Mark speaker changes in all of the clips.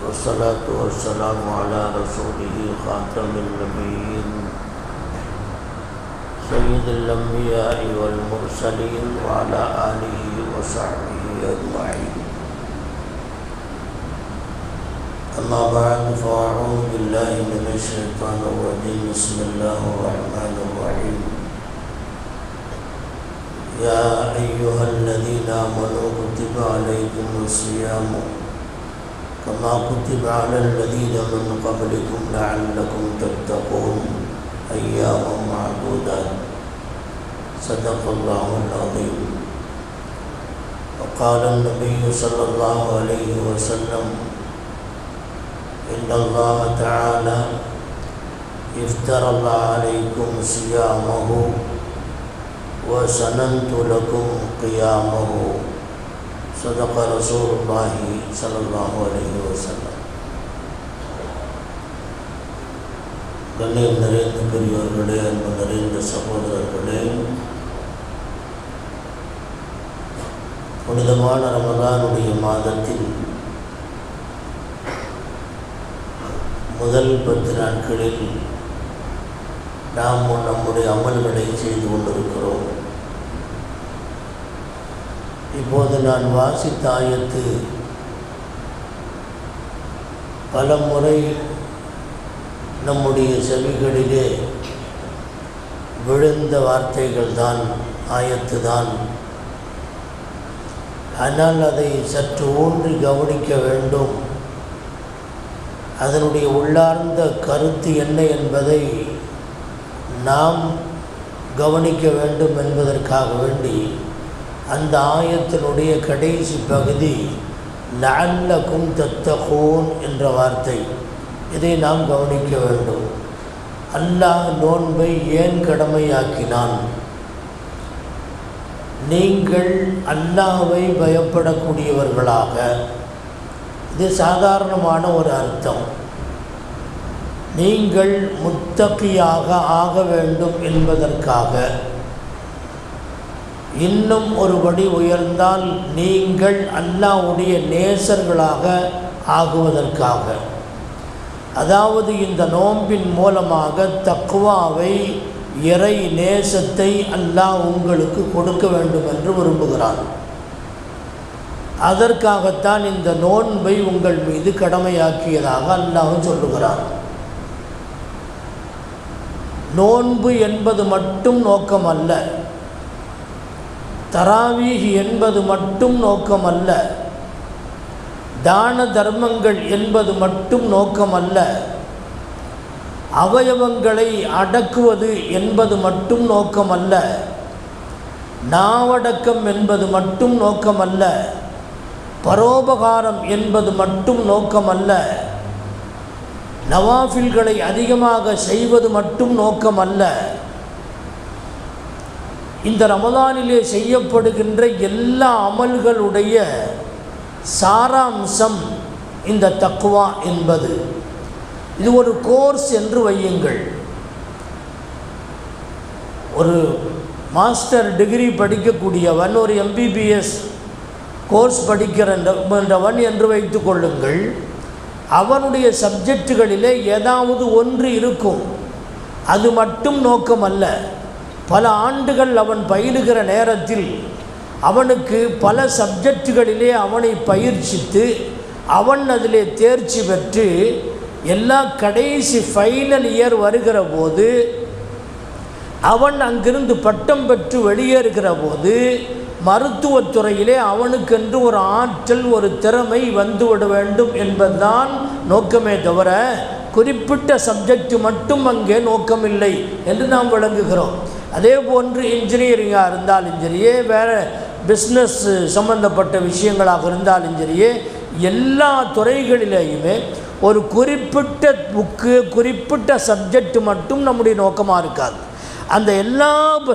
Speaker 1: والصلاة والسلام على رسوله خاتم النبيين سيد الأنبياء والمرسلين وعلى آله وصحبه أجمعين. أما بعد فأعوذ بالله من الشيطان الرجيم. بسم الله الرحمن الرحيم. يا أيها الذين آمنوا كتب عليكم الصيام كما كتب على الذين من قبلكم لعلكم تتقون أياما معدودات. صدق الله العظيم. وقال النبي صلى الله عليه وسلم إن الله تعالى افترض عليكم صيامه وسننت لكم قيامه. صدق رسول الله صلى الله عليه وسلم. கண்ணியம் நிறைந்த பெரியோர்களே, அன்பு நிறைந்த சகோதரர்களே, புனிதமான ரமதானுடைய மாதத்தில் முதல் 10 நாட்களில் நாம் நம்முடைய அமல்களை செய்து கொண்டிருக்கிறோம். இப்போது நான் வாசித்த ஆயத்து பல முறை நம்முடைய செவிகளிலே விழுந்த வார்த்தைகள் தான், ஆயத்து தான். ஆனால் அதை சற்று ஊன்றி கவனிக்க வேண்டும். அதனுடைய உள்ளார்ந்த கருத்து என்ன என்பதை நாம் கவனிக்க வேண்டும் என்பதற்காக வேண்டி அந்த ஆயத்தினுடைய கடைசி பகுதி லஅல்லகும் தத்தகூன் என்ற வார்த்தை, இதை நாம் கவனிக்க வேண்டும். அல்லாஹ் நோன்பை ஏன் கடமையாக்கினான்? நீங்கள் அல்லாஹ்வை பயப்படக்கூடியவர்களாக, இது சாதாரணமான ஒரு அர்த்தம். நீங்கள் முத்தகியாக ஆக வேண்டும் என்பதற்காக. இன்னும் ஒருபடி உயர்ந்தால் நீங்கள் அல்லாஹ்வுடைய நேசர்களாக ஆகுவதற்காக. அதாவது இந்த நோன்பின் மூலமாக தக்வாவை, இறை நேசத்தை அல்லாஹ் உங்களுக்கு கொடுக்க வேண்டும் என்று விரும்புகிறான். அதற்காகத்தான் இந்த நோன்பை உங்கள் மீது கடமையாக்கியதாக அல்லாஹ் சொல்லுகிறான். நோன்பு என்பது மட்டும் நோக்கம் அல்ல, தராவீஹ் என்பது மட்டும் நோக்கம் அல்ல, தான தர்மங்கள் என்பது மட்டும் நோக்கம் அல்ல, அவயவங்களை அடக்குவது என்பது மட்டும் நோக்கம் அல்ல, நாவடக்கம் என்பது மட்டும் நோக்கம் அல்ல, பரோபகாரம் என்பது மட்டும் நோக்கம் அல்ல, நவாஃபில்களை அதிகமாக செய்வது மட்டும் நோக்கம் அல்ல. இந்த ரமதானிலே செய்யப்படுகின்ற எல்லா அமல்களுடைய சாராம்சம் இந்த தக்வா என்பது. இது ஒரு கோர்ஸ் என்று வையுங்கள். ஒரு மாஸ்டர் டிகிரி படிக்கக்கூடியவன், ஒரு MBBS கோர்ஸ் படிக்கிறவன் என்று வைத்து கொள்ளுங்கள். அவனுடைய சப்ஜெக்டுகளிலே ஏதாவது ஒன்று இருக்கும், அது மட்டும் நோக்கம் அல்ல. பல ஆண்டுகள் அவன் பயிலுகிற நேரத்தில் அவனுக்கு பல சப்ஜெக்டுகளிலே அவனை பயிற்சித்து அவன் அதிலே தேர்ச்சி பெற்று எல்லா கடைசி ஃபைனல் இயர் வருகிற போது, அவன் அங்கிருந்து பட்டம் பெற்று வெளியேறுகிற போது மருத்துவத்துறையிலே அவனுக்கென்று ஒரு ஆற்றல், ஒரு திறமை வந்துவிட வேண்டும் என்பதுதான் நோக்கமே தவிர குறிப்பிட்ட சப்ஜெக்ட் மட்டும் அங்கே நோக்கமில்லை என்று நாம் விளங்குகிறோம். அதே போன்று இன்ஜினியரிங்காக இருந்தாலும் சரியே, வேறு பிஸ்னஸ் சம்பந்தப்பட்ட விஷயங்களாக இருந்தாலும் சரியே, எல்லா துறைகளிலேயுமே ஒரு குறிப்பிட்ட புக்கு, குறிப்பிட்ட சப்ஜெக்ட் மட்டும் நம்முடைய நோக்கமாக இருக்காது. அந்த எல்லா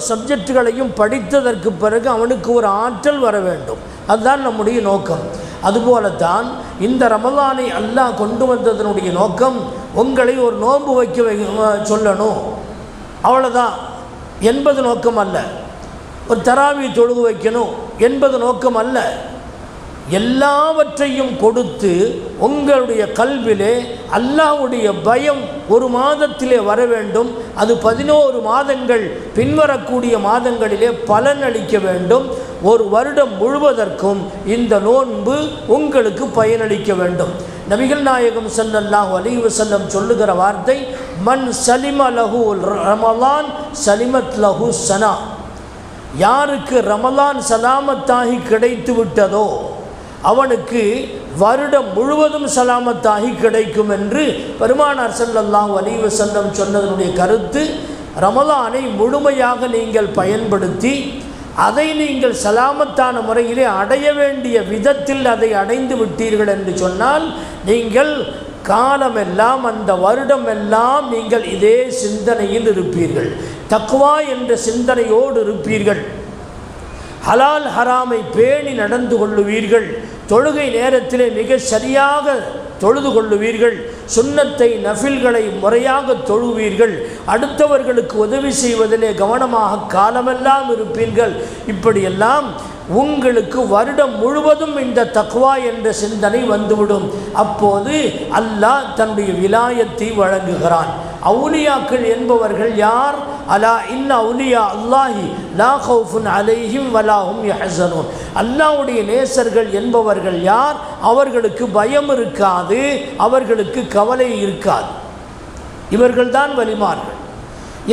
Speaker 1: சப்ஜெக்டுகளையும் படித்ததற்கு பிறகு அவனுக்கு ஒரு ஆற்றல் வர வேண்டும், அதுதான் நம்முடைய நோக்கம். அதுபோலத்தான் இந்த ரமலானை அல்லாஹ் கொண்டு வந்ததனுடைய நோக்கம், உங்களை ஒரு நோன்பு வைக்க சொல்லணும், அவ்வளோதான் என்பது நோக்கம் அல்ல. ஒரு தராவி தொழுகு வைக்கணும் என்பது நோக்கம் அல்ல. எல்லாவற்றையும் கொடுத்து உங்களுடைய கல்விலே அல்லாஹ்வுடைய பயம் ஒரு மாதத்திலே வர வேண்டும். அது 11 மாதங்கள் பின்வரக்கூடிய மாதங்களிலே பலன் அளிக்க வேண்டும். ஒரு வருடம் முழுவதற்கும் இந்த நோன்பு உங்களுக்கு பயனளிக்க வேண்டும். நபிகள் நாயகம் ஸல்லல்லாஹு அலைஹி வஸல்லம் சொல்லுகிற வார்த்தை, மன் சலிம லஹு ரமலான் சலிமத் லஹு சனா. யாருக்கு ரமலான் சலாமத்தாகி கிடைத்து விட்டதோ அவனுக்கு வருடம் முழுவதும் சலாமத்தாகி கிடைக்கும் என்று பெருமானார் ஸல்லல்லாஹு அலைஹி வஸல்லம் சொன்னதனுடைய கருத்து, ரமலானை முழுமையாக நீங்கள் பயன்படுத்தி அதை நீங்கள் சலாமத்தான முறையிலே அடைய வேண்டிய விதத்தில் அதை அடைந்து விட்டீர்கள் என்று சொன்னால் நீங்கள் காலமெல்லாம் அந்த வருடமெல்லாம் நீங்கள் இதே சிந்தனையில் இருப்பீர்கள், தக்வா என்ற சிந்தனையோடு இருப்பீர்கள், ஹலால் ஹராமை பேணி நடந்து கொள்ளுவீர்கள், தொழுகை நேரத்திலே மிக சரியாக தொழுது கொள்ளுவீர்கள், சுன்னத்தை நஃபில்களை முறையாக தொழுவீர்கள், அடுத்தவர்களுக்கு உதவி செய்வதிலே கவனமாக காலமெல்லாம் இருப்பீர்கள். இப்படியெல்லாம் உங்களுக்கு வருடம் முழுவதும் இந்த தக்வா என்ற சிந்தனை வந்துவிடும். அப்போது அல்லாஹ் தன்னுடைய விலாயத்தை வழங்குகிறான். அவுலியாக்கள் என்பவர்கள் யார்? அலா இன்ன அவுலியா அல்லாஹி லா ஹவுஃபுன் அலைஹிம் வலா ஹும் யஹ்ஸனூன். அல்லாஹ்வுடைய நேசர்கள் என்பவர்கள் யார்? அவர்களுக்கு பயம் இருக்காது, அவர்களுக்கு கவலை இருக்காது. இவர்கள்தான் வலிமார்கள்.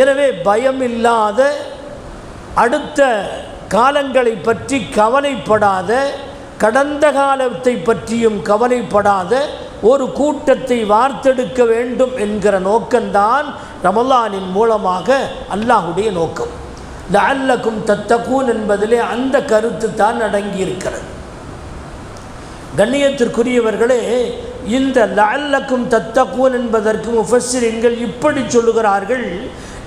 Speaker 1: எனவே பயம் இல்லாத, அடுத்த காலங்களை பற்றி கவலைப்படாத, கடந்த காலத்தை பற்றியும் கவலைப்படாத ஒரு கூட்டத்தை வார்த்தெடுக்க வேண்டும் என்கிற நோக்கம்தான் ரமலானின் மூலமாக அல்லாஹுடைய நோக்கம். லஅல்லக்கும் தத்தகூன் என்பதிலே அந்த கருத்து தான் அடங்கியிருக்கிறது. கண்ணியத்திற்குரியவர்களே, இந்த லஅல்லக்கும் தத்தகூன் என்பதற்கு முஃபஸ்ஸிரீன்கள் இப்படி சொல்லுகிறார்கள்,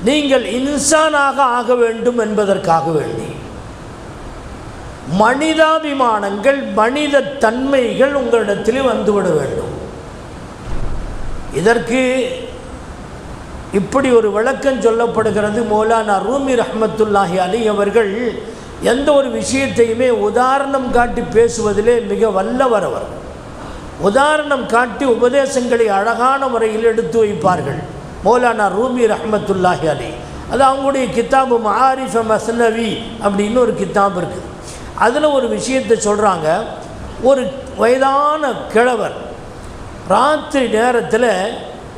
Speaker 1: நீங்கள் இன்சானாக ஆக வேண்டும் என்பதற்காக வேண்டி. மனிதாபிமானங்கள், மனித தன்மைகள் உங்களிடத்தில் வந்துவிட வேண்டும். இதற்கு இப்படி ஒரு விளக்கம் சொல்லப்படுகிறது. மௌலானா ரூமி ரஹ்மத்துல்லாஹி அலைஹி அவர்கள் எந்த ஒரு விஷயத்தையுமே உதாரணம் காட்டி பேசுவதிலே மிக வல்லவர். அவர் உதாரணம் காட்டி உபதேசங்களை அழகான முறையில் எடுத்து வைப்பார்கள். மௌலானா ரூமி ரஹ்மத்துல்லாஹி அலைஹி, அது அவங்களுடைய கித்தாபு மஆரிஃப் மஸ்னவி அப்படின்னு ஒரு கித்தாப் இருக்குது. அதில் ஒரு விஷயத்தை சொல்கிறாங்க. ஒரு வயதான கிழவர் ராத்திரி நேரத்தில்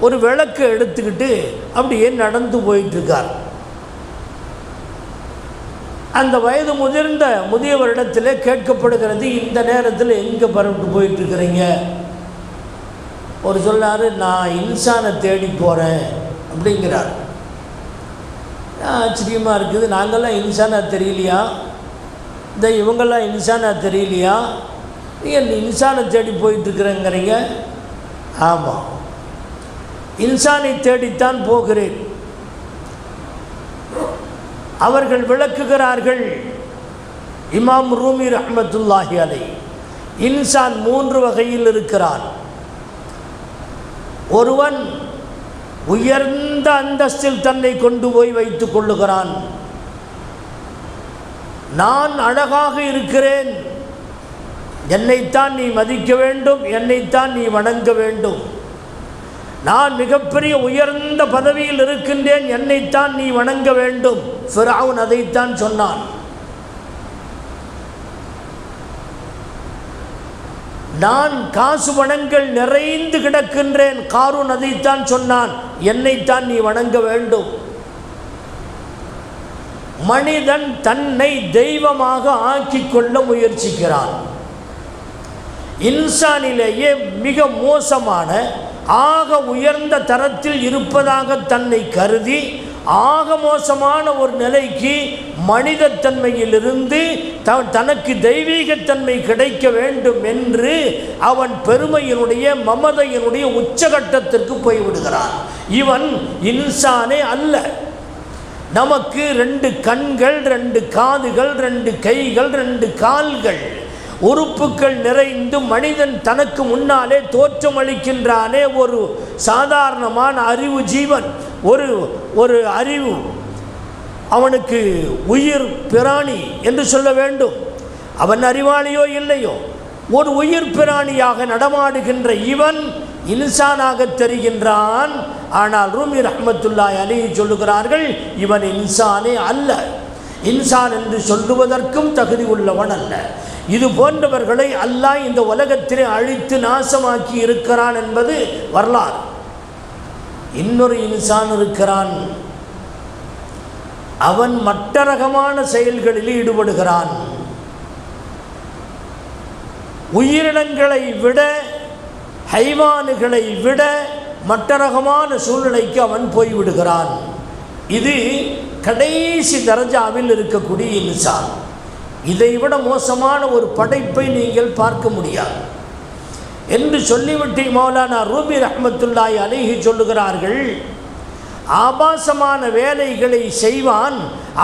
Speaker 1: ஒரு விளக்கை எடுத்துக்கிட்டு அப்படியே நடந்து போயிட்டுருக்கார். அந்த வயது முதிர்ந்த முதியவரிடத்தில் கேட்கப்படுகிறது, இந்த நேரத்தில் எங்கே பரவிட்டு போயிட்டுருக்கிறீங்க? ஒரு சொன்னார், நான் இன்சானை தேடி போகிறேன் அப்படிங்கிறார். ஆச்சரியமாக இருக்குது, நாங்கள்லாம் இன்சானா தெரியலையா? இந்த இவங்கெல்லாம் இன்சானா தெரியலையா? நீங்கள் இன்சானை தேடி போயிட்டுருக்குறேங்கிறீங்க. ஆமாம், இன்சானை தேடித்தான் போகிறேன். அவர்கள் விளக்குகிறார்கள். இமாம் ரூமி ரஹ்மத்துல்லாஹி அலைஹி, இன்சான் 3 வகையில் இருக்கிறான். ஒருவன் உயர்ந்த அந்தஸ்தில் தன்னை கொண்டு போய் வைத்துக் கொள்ளுகிறான். நான் அழகாக இருக்கிறேன், என்னைத்தான் நீ மதிக்க வேண்டும், என்னைத்தான் நீ வணங்க வேண்டும். நான் மிகப்பெரிய உயர்ந்த பதவியில் இருக்கின்றேன், என்னைத்தான் நீ வணங்க வேண்டும். ஃபிரௌன் அதைத்தான் சொன்னான். நான் காசு பணங்கள் நிறைந்து கிடக்கின்றேன், காரூன் அதைத்தான் சொன்னான், என்னைத்தான் நீ வணங்க வேண்டும். மனிதன் தன்னை தெய்வமாக ஆக்கிக்கொள்ள முயற்சிக்கிறான். இன்சானிலேயே மிக மோசமான, ஆக உயர்ந்த தரத்தில் இருப்பதாக தன்னை கருதி ஆக மோசமான ஒரு நிலைக்கு மனிதத்தன்மையிலிருந்து தனக்கு தெய்வீகத்தன்மை கிடைக்க வேண்டும் என்று அவன் பெருமையினுடைய மமதையினுடைய உச்சகட்டத்திற்கு போய்விடுகிறான். இவன் இன்சானே அல்ல. நமக்கு 2 கண்கள், 2 காதுகள், 2 கைகள், 2 கால்கள், உறுப்புகள் நிறைந்து மனிதன் தனக்கு முன்னாலே தோற்றமளிக்கின்றானே ஒரு சாதாரணமான அறிவு ஜீவன், ஒரு அறிவு, அவனுக்கு உயிர் பிராணி என்று சொல்ல வேண்டும். அவன் அறிவாளியோ இல்லையோ, ஒரு உயிர் பிராணியாக நடமாடுகின்ற இவன் இன்சானாக தெரிகின்றான். ஆனால் ரூமி ரஹ்மத்துல்லாஹி அலைஹி சொல்லுகிறார்கள், இவன் இன்சானே அல்ல, இன்சான் என்று சொல்லுவதற்கும் தகுதி உள்ளவன் அல்ல. இது போன்றவர்களை அல்லாஹ் இந்த உலகத்திலே அழித்து நாசமாக்கி இருக்கிறான் என்பது வரலாறு. இன்னொரு இன்சான் இருக்கிறான், அவன் மற்ற ரகமான செயல்களில் ஈடுபடுகிறான். உயிரினங்களை விட, ஹைவானுகளை விட மற்ற ரகமான சூழ்நிலைக்கு அவன் போய்விடுகிறான். இது கடைசி தரஜாவில் இருக்கக்கூடிய இன்சான். இதைவிட மோசமான ஒரு படைப்பை நீங்கள் பார்க்க முடியாது என்று சொல்லிவிட்டு மௌலானா ரூமி ரஹ்மத்துல்லாஹி அலைஹி சொல்லுகிறார்கள், ஆபாசமான வேலைகளை செய்வான்,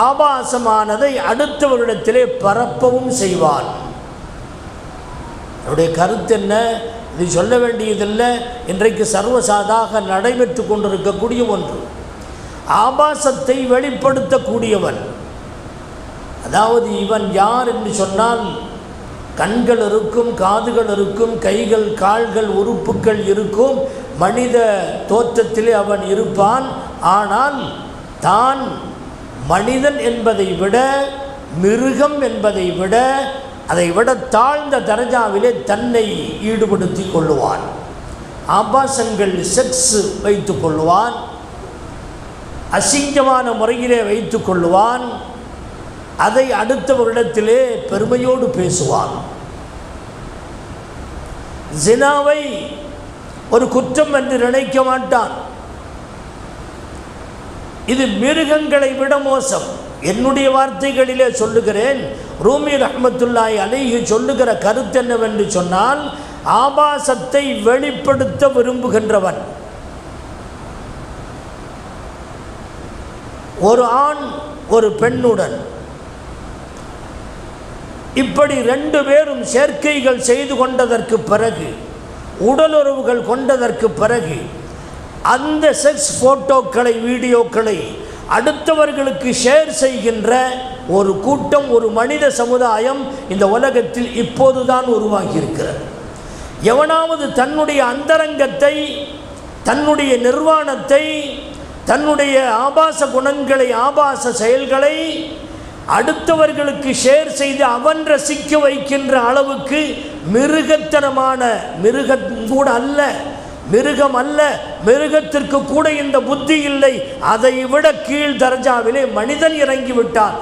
Speaker 1: ஆபாசமானதை அடுத்தவரிடத்திலே பரப்பவும் செய்வான். அவருடைய கருத்து என்ன? இது சொல்ல வேண்டியதில்லை, இன்றைக்கு சர்வசாதாக நடைபெற்று கொண்டிருக்கக்கூடிய ஒன்று. ஆபாசத்தை வெளிப்படுத்தக்கூடியவன், அதாவது இவன் யார் என்று சொன்னால், கண்கள் இருக்கும், காதுகள் இருக்கும், கைகள் கால்கள் உறுப்புகள் இருக்கும், மனித தோற்றத்திலே அவன் இருப்பான். ஆனால் தான் மனிதன் என்பதை விட, மிருகம் என்பதை விட, அதை விட தாழ்ந்த தரஜாவிலே தன்னை ஈடுபடுத்தி கொள்ளுவான். ஆபாசங்கள், செக்ஸ் வைத்து கொள்ளுவான், அசிங்கமான முறையிலே வைத்து கொள்ளுவான், அதை அடுத்தவரிடத்திலே பெருமையோடு பேசுவான். ஜினாவை ஒரு குற்றம் என்று நினைக்க மாட்டான். இது மிருகங்களை விட மோசம். என்னுடைய வார்த்தைகளிலே சொல்லுகிறேன், ரூமி ரஹ்மத்துல்லாஹி அலைஹி சொல்லுகிற கருத்து என்னவென்று சொன்னால், ஆபாசத்தை வெளிப்படுத்த விரும்புகின்றவன், ஒரு ஆண் ஒரு பெண்ணுடன் இப்படி ரெண்டு பேரும் சேர்க்கைகள் செய்து கொண்டதற்கு பிறகு, உடலுறவுகள் கொண்டதற்கு பிறகு, அந்த செக்ஸ் போட்டோக்களை, வீடியோக்களை அடுத்தவர்களுக்கு ஷேர் செய்கின்ற ஒரு கூட்டம், ஒரு மனித சமுதாயம் இந்த உலகத்தில் இப்போதுதான் உருவாகி இருக்கிறது. எவனாவது தன்னுடைய அந்தரங்கத்தை, தன்னுடைய நிர்வாணத்தை, தன்னுடைய ஆபாச குணங்களை, ஆபாச செயல்களை அடுத்தவர்களுக்கு ஷேர் செய்து அவன் ரசிக்க வைக்கின்ற அளவுக்கு மிருகத்தனமான, மிருகம் கூட அல்ல, மிருகம் அல்ல, மிருகத்திற்கு கூட இந்த புத்தி இல்லை, அதை விட கீழ் தரஜாவிலே மனிதன் இறங்கிவிட்டான்.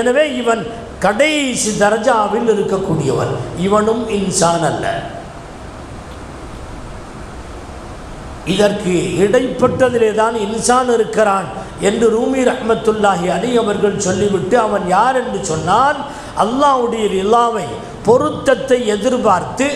Speaker 1: எனவே இவன் கடைசி தரஜாவில் இருக்கக்கூடியவன், இவனும் இன்சான் அல்ல. இதற்கு இடைப்பட்டதிலே தான் இன்சான் இருக்கிறான் என்று ரூமி ரஹ்மத்துல்லாஹி அலைஹி அவர்கள் சொல்லிவிட்டு, அவன் யார் என்று சொன்னால், அல்லாஹ்வுடைய ரிலாவை, பொருத்தத்தை எதிர்பார்த்து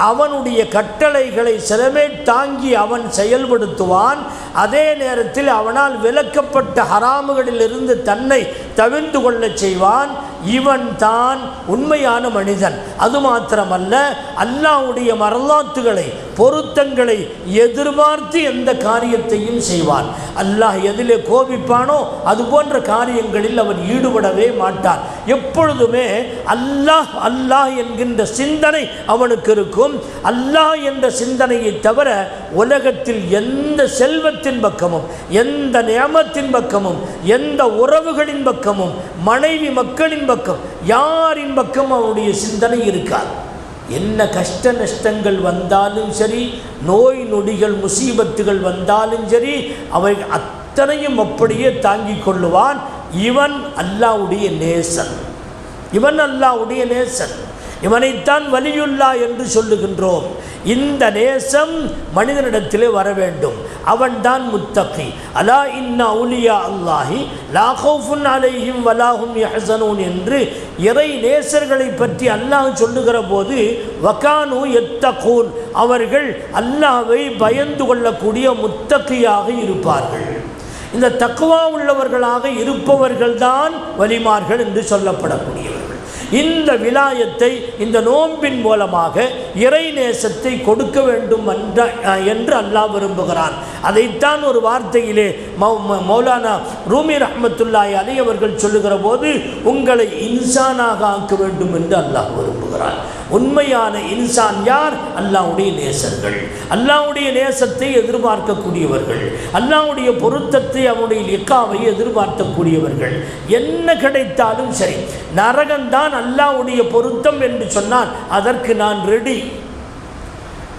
Speaker 1: அவனுடைய கட்டளைகளை சிலமே தாங்கி அவன் செயல்படுத்துவான். அதே நேரத்தில் அவனால் விலக்கப்பட்ட ஹராமுகளிலிருந்து தன்னை தவிர்த்து கொள்ள செய்வான். இவன் தான் உண்மையான மனிதன். அது மாத்திரமல்ல, அல்லாஹ்வுடைய மரலாத்துகளை, பொருத்தங்களை எதிர்பார்த்து எந்த காரியத்தையும் செய்வான். அல்லாஹ் எதிலே கோபிப்பானோ அது போன்ற காரியங்களில் அவன் ஈடுபடவே மாட்டான். எப்பொழுதுமே அல்லாஹ் அல்லாஹ் என்கின்ற சிந்தனை அவனுக்கு இருக்கும். அல்லாஹ் என்ற சிந்தனையை தவிர உலகத்தில் எந்த செல்வத்தின் பக்கமும், எந்த நியமத்தின் பக்கமும், எந்த உறவுகளின் பக்கமும், மனைவி மக்களின் பக்கம், யாரின் பக்கம் அவனுடைய சிந்தனை இருக்காது. என்ன கஷ்ட நஷ்டங்கள் வந்தாலும் சரி, நோய் நொடிகள், முசீபத்துகள் வந்தாலும் சரி, அவை அத்தனையும் அப்படியே தாங்கிக் கொள்ளுவான். இவன் அல்லாஹ்வுடைய நேசன், இவன் அல்லாஹ்வுடைய நேசன். இவனைத்தான் வலியுல்லா என்று சொல்லுகின்றோம். இந்த நேசம் மனிதனிடத்திலே வர வேண்டும். அவன்தான் முத்தகி. அலா இன்னா அவுலியா அல்லாஹி லா கௌஃபுன் அலைஹிம் வலா ஹும் யஹ்ஸனூன் என்று இறை நேசர்களை பற்றி அல்லாஹ் சொல்லுகிற போது, வகானு யத்தகூன், அவர்கள் அல்லாஹ்வை பயந்து கொள்ளக்கூடிய முத்தகியாக இருப்பார்கள். இந்த தக்வா உள்ளவர்களாக இருப்பவர்கள்தான் வலிமார்கள் என்று சொல்லப்படக்கூடியவர்கள். இந்த விலாயத்தை இந்த நோன்பின் மூலமாக இறை நேசத்தை கொடுக்க வேண்டும் என்று அல்லாஹ் விரும்புகிறான். அதைத்தான் ஒரு வார்த்தையிலே மௌலானா ரூமி ரஹ்மத்துல்லாஹி அலைஹி அவர்கள் சொல்லுகிற போது, உங்களை இன்சானாக ஆக்க வேண்டும் என்று அல்லாஹ் விரும்புகிறான். உண்மையான இன்சான் யார்? அல்லாஹ்வுடைய நேசர்கள், அல்லாஹ்வுடைய நேசத்தை எதிர்பார்க்கக்கூடியவர்கள், அல்லாஹ்வுடைய பொருத்தத்தை, அவனுடைய லிக்காவை எதிர்பார்க்கக்கூடியவர்கள். என்ன கிடைத்தாலும் சரி, நரகம்தான் அல்லாஹ்வுடைய பொருத்தம் என்று சொன்னால் அதற்கு நான் ரெடி.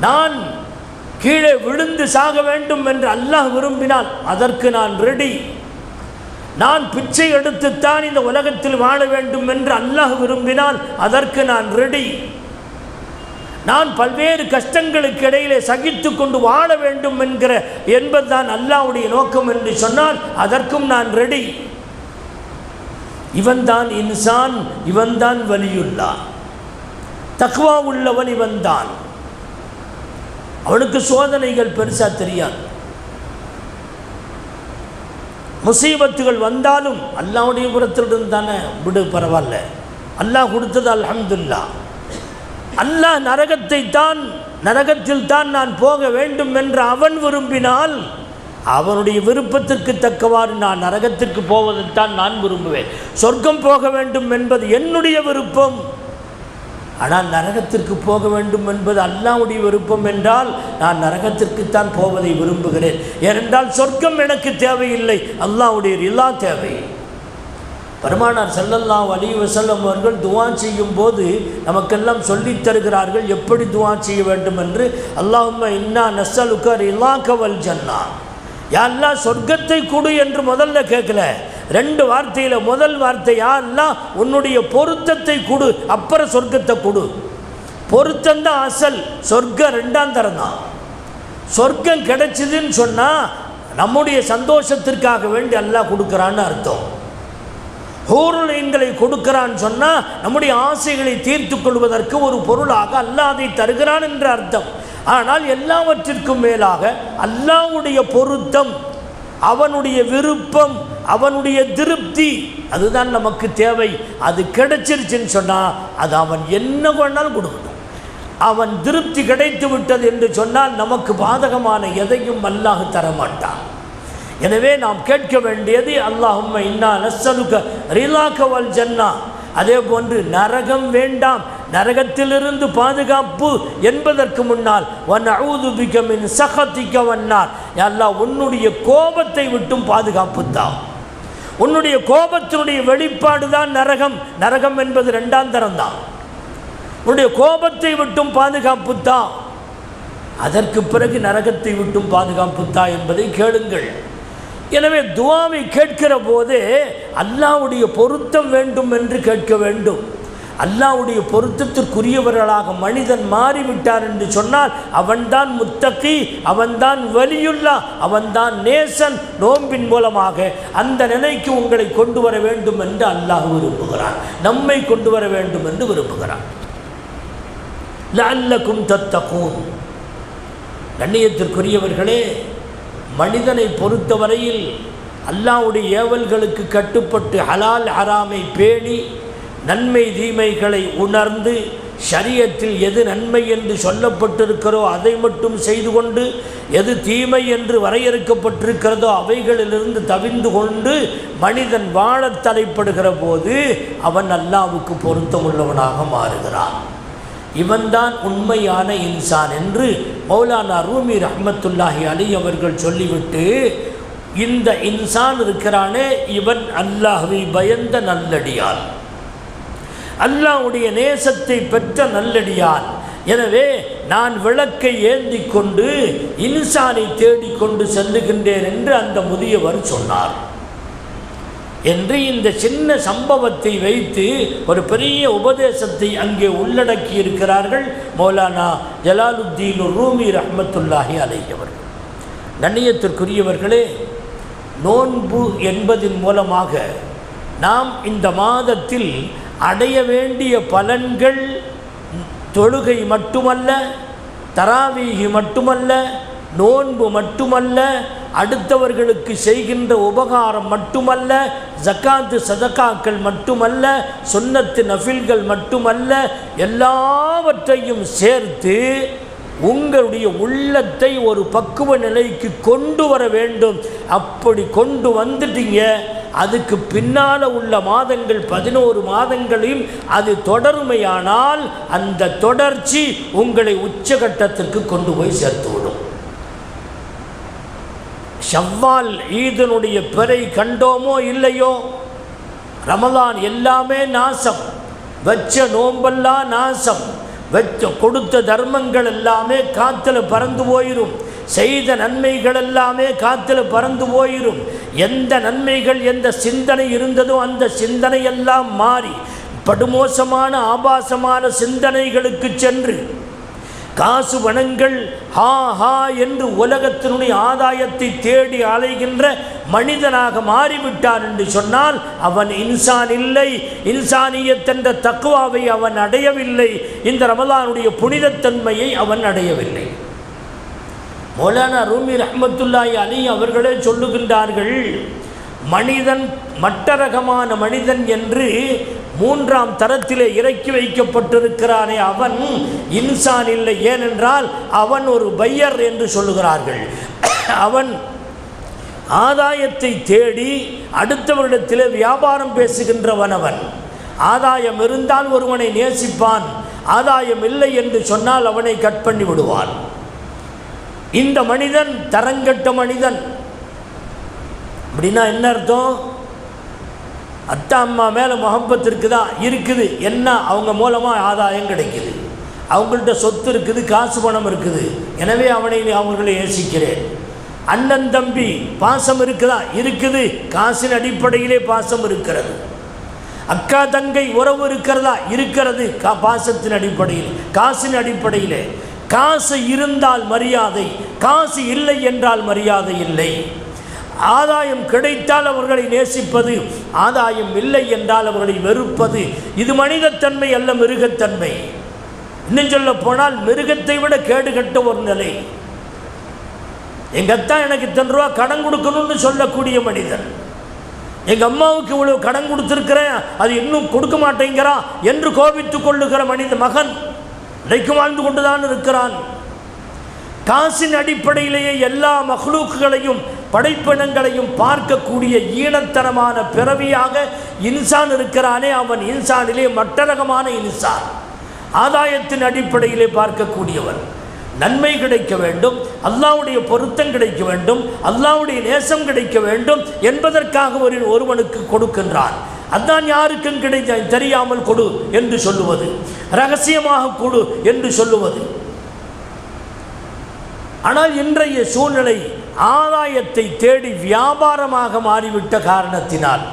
Speaker 1: நான் கீழே விழுந்து சாக வேண்டும் என்று அல்லாஹ் விரும்பினால் அதற்கு நான் ரெடி. நான் பிச்சை எடுத்துத்தான் இந்த உலகத்தில் வாழ வேண்டும் என்று அல்லாஹ் விரும்பினால் அதற்கு நான் ரெடி. நான் பல்வேறு கஷ்டங்களுக்கு இடையிலே சகித்து கொண்டு வாழ வேண்டும் என்பதுதான் அல்லாஹ்வுடைய நோக்கம் என்று சொன்னால் அதற்கும் நான் ரெடி. இவன்தான் இன்சான், இவன்தான் வலியுல்லாஹ், தக்வா உள்ளவன் இவன்தான். அவனுக்கு சோதனைகள் பெருசா தெரியாது. முசீபத்துகள் வந்தாலும் அல்லாஹ்வுடைய புறத்திலிருந்து தானே, விடு பரவாயில்ல, அல்லாஹ் கொடுத்தது அல்ஹம்துலில்லாஹ். அல்லாஹ் நரகத்தில் தான் நான் போக வேண்டும் என்று அவன் விரும்பினால் அவனுடைய விருப்பத்திற்கு தக்கவாறு நான் நரகத்திற்கு போவதைத்தான் நான் விரும்புவேன். சொர்க்கம் போக வேண்டும் என்பது என்னுடைய விருப்பம். ஆனால் நரகத்திற்கு போக வேண்டும் என்பது அல்லாஹ்வுடைய விருப்பம் என்றால் நான் நரகத்திற்குத்தான் போவதை விரும்புகிறேன். ஏனென்றால் சொர்க்கம் எனக்கு தேவையில்லை, அல்லாஹ்வுடைய ரிலா தேவை. பெருமானார் ஸல்லல்லாஹு அலைஹி வஸல்லம் அவர்கள் துஆ செய்யும் போது நமக்கெல்லாம் சொல்லித் தருகிறார்கள் எப்படி துஆ செய்ய வேண்டும் என்று. அல்லாஹும்ம இன்னா நஸ்அலுக ரிலாக வல் ஜன்னா, யா அல்லாஹ் சொர்க்கத்தை கொடு என்று முதல்ல கேட்கல, ரெண்டு வார்த்தையில் முதல் வார்த்தை யா அல்லாஹ் உன்னுடைய பொருத்தத்தை கொடு, அப்புறம் சொர்க்கத்தை கொடு. பொருத்தம்தான் அசல், சொர்க்கம் ரெண்டாம் தரம் தான். சொர்க்கம் கிடைச்சதுன்னு சொன்னால் நம்முடைய சந்தோஷத்திற்காக வேண்டி அல்லாஹ் கொடுக்குறான்னு அர்த்தம். ஹூருல் ஐன்களை கொடுக்கிறான்னு சொன்னால் நம்முடைய ஆசைகளை தீர்த்து கொள்வதற்கு ஒரு பொருளாக அல்லாஹ் அதை தருகிறான் என்ற அர்த்தம். ஆனால் எல்லாவற்றிற்கும் மேலாக அல்லாஹ்வுடைய பொருத்தம், அவனுடைய விருப்பம், அவனுடைய திருப்தி, அதுதான் நமக்கு தேவை. அது கிடைச்சிருச்சுன்னு சொன்னால் அது அவன் என்ன வேணாலும் கொடுக்கணும். அவன் திருப்தி கிடைத்து விட்டது என்று சொன்னால் நமக்கு பாதகமான எதையும் அல்லாஹ் தரமாட்டான். எனவே நாம் கேட்க வேண்டியது அல்லாஹும்ம இன்னா நஸ்அலுக ரிலாக வல் ஜன்னா. அதே போன்று நரகம் வேண்டாம், நரகத்திலிருந்து பாதுகாப்பு என்பதற்கு முன்னால் வநஊது பிக மின் ஸகதிக வன்னார், யா அல்லாஹ் உன்னுடைய கோபத்தை விட்டும் பாதுகாப்பு தான். உன்னுடைய கோபத்தினுடைய வெளிப்பாடு தான் நரகம். நரகம் என்பது ரெண்டாம் தரம் தான். உன்னுடைய கோபத்தை விட்டும் பாதுகாப்பு தான். அதற்கு பிறகு நரகத்தை விட்டும் பாதுகாப்பு தான் என்பதை கேளுங்கள். எனவே துஆவை கேட்கிற போதே அல்லாஹ்வுடைய பொருத்தம் வேண்டும் என்று கேட்க வேண்டும். அல்லாஹ்வுடைய பொருத்தத்திற்குரியவர்களாக மனிதன் மாறிவிட்டார் என்று சொன்னால் அவன்தான் முத்தகி, அவன்தான் வலியுல்லாஹ், அவன்தான் நேசன். நோன்பின் மூலமாக அந்த நிலைக்கு உங்களை கொண்டு வர வேண்டும் என்று அல்லாஹ் விரும்புகிறான், நம்மை கொண்டு வர வேண்டும் என்று விரும்புகிறான். லஅல்லக்கும் தத்தகூன். கண்ணியத்திற்குரியவர்களே, மனிதனை பொறுத்தவரையில் அல்லாஹ்வுடைய ஏவல்களுக்கு கட்டுப்பட்டு ஹலால் ஹராமை பேணி நன்மை தீமைகளை உணர்ந்து ஷரியத்தில் எது நன்மை என்று சொல்லப்பட்டிருக்கிறோ அதை மட்டும் செய்து கொண்டு, எது தீமை என்று வரையறுக்கப்பட்டிருக்கிறதோ அவைகளிலிருந்து தவிர்ந்து கொண்டு மனிதன் வாழத் தலைப்படுகிற போது அவன் அல்லாஹ்வுக்கு பொருத்தமுள்ளவனாக மாறுகிறான். இவன்தான் உண்மையான இன்சான் என்று மௌலானா ரூமி ரஹ்மத்துல்லாஹி அலைஹி அவர்கள் சொல்லிவிட்டு, இந்த இன்சான் இருக்கிறானே இவன் அல்லாஹ்வை பயந்த நல்லடியான், அல்லாஹ்வுடைய நேசத்தை பெற்ற நல்லடியான். எனவே நான் விளக்கை ஏந்தி கொண்டு இன்சானை தேடிக்கொண்டு செல்லுகின்றேன் என்று அந்த முதியவர் சொன்னார் என்று இந்த சின்ன சம்பவத்தை வைத்து ஒரு பெரிய உபதேசத்தை அங்கே உள்ளடக்கி இருக்கிறார்கள் மௌலானா ஜலாலுத்தீன் ரூமி ரஹ்மத்துல்லாஹி அலைஹி அவர்கள். கண்ணியத்திற்குரியவர்களே, நோன்பு என்பதின் மூலமாக நாம் இந்த மாதத்தில் அடைய வேண்டிய பலன்கள் தொழுகை மட்டுமல்ல, தராவீஹ் மட்டுமல்ல, நோன்பு மட்டுமல்ல, அடுத்தவர்களுக்கு செய்கின்ற உபகாரம் மட்டுமல்ல, ஜக்காத்து சதகாக்கள் மட்டுமல்ல, சுன்னத்து நஃபில்கள் மட்டுமல்ல, எல்லாவற்றையும் சேர்த்து உங்களுடைய உள்ளத்தை ஒரு பக்குவ நிலைக்கு கொண்டு வர வேண்டும். அப்படி கொண்டு வந்துட்டீங்க, அதுக்கு பின்னால் உள்ள மாதங்கள் 11 மாதங்களையும் அது தொடருமையானால் அந்த தொடர்ச்சி உங்களை உச்சகட்டத்திற்கு கொண்டு போய் சேர்த்துவிடும். ஷவ்வால் ஈதனுடைய பிறை கண்டோமோ இல்லையோ, ரமலான் எல்லாமே நாசம், வச்ச நோம்பெல்லாம் நாசம், கொடுத்த தர்மங்கள் எல்லாமே காத்துல பறந்து போயிடும், செய்த நன்மைகள் எல்லாமே காத்துல பறந்து போயிடும். எந்த நன்மைகள் எந்த சிந்தனை இருந்ததோ அந்த சிந்தனை எல்லாம் மாறி படுமோசமான ஆபாசமான சிந்தனைகளுக்கு சென்று காசு பணங்கள் ஹா ஹா என்று உலகத்தினுடைய ஆதாயத்தை தேடி அலைகின்ற மனிதனாக மாறிவிட்டான் என்று சொன்னால் அவன் இன்சான் இல்லை. இன்சானியத் என்ற தக்வாவை அவன் அடையவில்லை. இந்த ரமலானுடைய புனிதத்தன்மையை அவன் அடையவில்லை. மௌலானா ரூமி ரஹ்மத்துல்லாஹி அலைஹி அவர்களே சொல்லுகின்றார்கள், மனிதன் மட்டரகமான மனிதன் என்று 3ஆம் தரத்திலே இறக்கி வைக்கப்பட்டிருக்கிறானே அவன் இன்சான் இல்லை. ஏனென்றால் அவன் ஒரு பையர் என்று சொல்லுகிறார்கள். அவன் ஆதாயத்தை தேடி அடுத்தவரிடத்திலே வியாபாரம் பேசுகின்றவன். அவன் ஆதாயம் இருந்தால் ஒருவனை நேசிப்பான், ஆதாயம் இல்லை என்று சொன்னால் அவனை கட் பண்ணி விடுவான். இந்த மனிதன் தரங்கட்ட மனிதன். அப்படின்னா என்ன அர்த்தம்? அத்தா அம்மா மேலே முகப்பத் இருக்குதா? இருக்குது. என்ன? அவங்க மூலமாக ஆதாயம் கிடைக்குது, அவங்கள்ட்ட சொத்து இருக்குது, காசு பணம் இருக்குது, எனவே அவர்களை நேசிக்கிறேன். அண்ணன் தம்பி பாசம் இருக்குதா? இருக்குது, காசின் அடிப்படையிலே பாசம் இருக்கிறது. அக்கா தங்கை உறவு இருக்கிறதா? இருக்கிறது, பாசத்தின் அடிப்படையில், காசின் அடிப்படையிலே. காசு இருந்தால் மரியாதை, காசு இல்லை என்றால் மரியாதை இல்லை. ஆதாயம் கிடைத்தால் அவர்களை நேசிப்பது, ஆதாயம் இல்லை என்றால் அவர்களை வெறுப்பது. இது மனிதத்தன்மை அல்ல, மிருகத்தன்மை. இன்னும் சொல்ல போனால் மிருகத்தை விட கேடு கட்ட ஒரு நிலை. எங்கள் அத்தா எனக்கு இத்தனை ரூபா கடன் கொடுக்கணும்னு சொல்லக்கூடிய மனிதன், எங்கள் அம்மாவுக்கு இவ்வளவு கடன் கொடுத்துருக்கிறேன், அது இன்னும் கொடுக்க மாட்டேங்கிறான் என்று கோபித்து கொள்ளுகிற மகன் இன்றைக்கு வாழ்ந்து கொண்டுதான் இருக்கிறான். காசின் அடிப்படையிலேயே எல்லா மஹ்லூக்குகளையும் படைப்பினங்களையும் பார்க்கக்கூடிய ஈனத்தனமான பிறவியாக இன்சான் இருக்கிறானே, அவன் இன்சானிலே மட்டரகமான இன்சான். ஆதாயத்தின் அடிப்படையிலே பார்க்கக்கூடியவன். நன்மை கிடைக்க வேண்டும், அல்லாஹ்வுடைய பொருத்தம் கிடைக்க வேண்டும், அல்லாஹ்வுடைய நேசம் கிடைக்க வேண்டும் என்பதற்காக ஒருவனுக்கு கொடுக்கின்றான். அதான் யாருக்கும் கிடைத்த தெரியாமல் கொடு என்று சொல்லுவது, ரகசியமாக கொடு என்று சொல்லுவது. ஆனால் இன்றைய சூழ்நிலை ஆதாயத்தை தேடி வியாபாரமாக மாறிவிட்ட காரணத்தினால்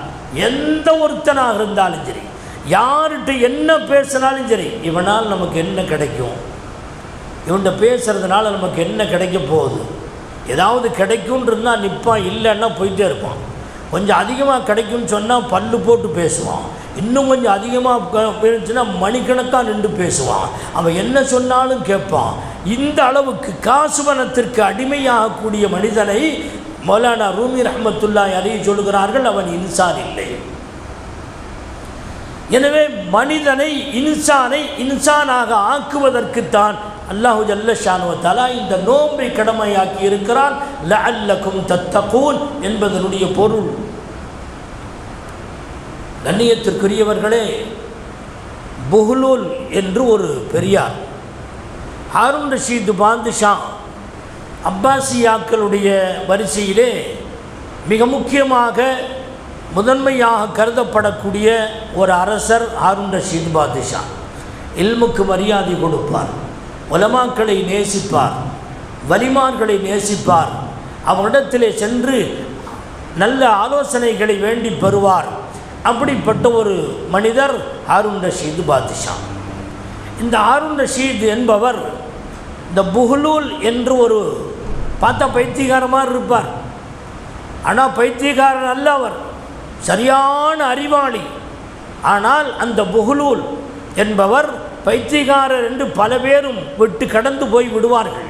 Speaker 1: எந்த ஒருத்தனாக இருந்தாலும் சரி, யார்கிட்ட என்ன பேசினாலும் சரி, இவனால் நமக்கு என்ன கிடைக்கும், இவன்கிட்ட பேசுறதுனால நமக்கு என்ன கிடைக்க போகுது, ஏதாவது கிடைக்கும்னு இருந்தால் நிற்பான், இல்லைன்னா போயிட்டே இருப்பான். கொஞ்சம் அதிகமாக கிடைக்கும்னு சொன்னால் பல்லு போட்டு பேசுவான், இன்னும் கொஞ்சம் அதிகமாக இருந்துச்சுன்னா மணிக்கணக்காக நின்று பேசுவான், அவன் என்ன சொன்னாலும் கேட்பான். இந்த அளவுக்கு காசு பணத்திற்கு அடிமையாகக்கூடிய மனிதனை மௌலானா ரூமி ரஹ்மத்துல்லாஹி அலைஹி சொல்லுகிறார்கள், அவன் இன்சான் இல்லை. எனவே மனிதனை இன்சானாக ஆக்குவதற்குத்தான் அல்லாஹு ஜல்ல ஷானு வ தஆலா இந்த நோன்பை கடமையாக்கி இருக்கிறான். லஅல்லகும் தத்தகூன் என்பதனுடைய பொருள். கண்ணியத்திற்குரியவர்களே, புஹ்லூல் என்று ஒரு பெரியார், ஹாரூன் ரஷீத் பாதுஷா அப்பாசியாக்களுடைய வரிசையிலே மிக முக்கியமாக முதன்மையாக கருதப்படக்கூடிய ஒரு அரசர் ஹாரூன் ரஷீத் பாதுஷா. இல்முக்கு மரியாதை கொடுப்பார், உலமாக்களை நேசிப்பார், வலிமார்களை நேசிப்பார், அவரிடத்திலே சென்று நல்ல ஆலோசனைகளை வேண்டி பெறுவார். அப்படிப்பட்ட ஒரு மனிதர் ஹாரூன் ரஷீத் பாதுஷா. இந்த ஹாரூன் ரஷீத் என்பவர் இந்த புஹ்லூல் என்று ஒரு பார்த்தா பைத்தியகாரமாக இருப்பார், ஆனால் பைத்தியகாரன் அல்ல, அவர் சரியான அறிவாளி. ஆனால் அந்த புஹ்லூல் என்பவர் பைத்தியகாரர் என்று பல பேரும் விட்டு கடந்து போய் விடுவார்கள்.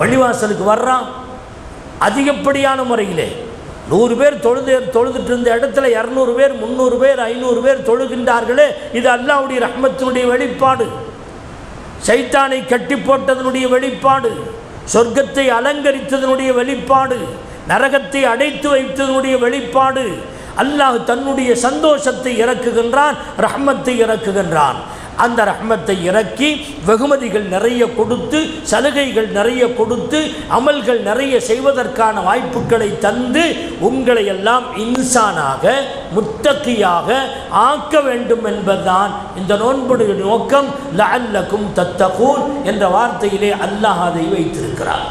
Speaker 1: பள்ளிவாசலுக்கு வர்றான், அதிகப்படியான முறையிலே 100 பேர் தொழுதுட்டு இருந்த இடத்துல 200 பேர் 300 பேர் 500 பேர் தொழுகின்றார்களே, இது அல்லாஹ்வுடைய ரஹ்மத்தினுடைய வெளிப்பாடு, சைத்தானை கட்டி போட்டதனுடைய வெளிப்பாடு, சொர்க்கத்தை அலங்கரித்ததனுடைய வெளிப்பாடு, நரகத்தை அடைத்து வைத்ததனுடைய வெளிப்பாடு. அல்லாஹ் தன்னுடைய சந்தோஷத்தை இறக்குகின்றான், ரஹ்மத்தை இறக்குகின்றான். அந்த ரஹ்மத்தை இறக்கி வெகுமதிகள் நிறைய கொடுத்து, சலுகைகள் நிறைய கொடுத்து, அமல்கள் நிறைய செய்வதற்கான வாய்ப்புகளை தந்து உங்களை எல்லாம் இன்சானாக முத்தகியாக ஆக்க வேண்டும் என்பதுதான் இந்த நோன்புடைய நோக்கம். லஅல்லக்கும் தத்தகூன் என்ற வார்த்தையிலே அல்லாஹ் அதை வைத்திருக்கிறார்.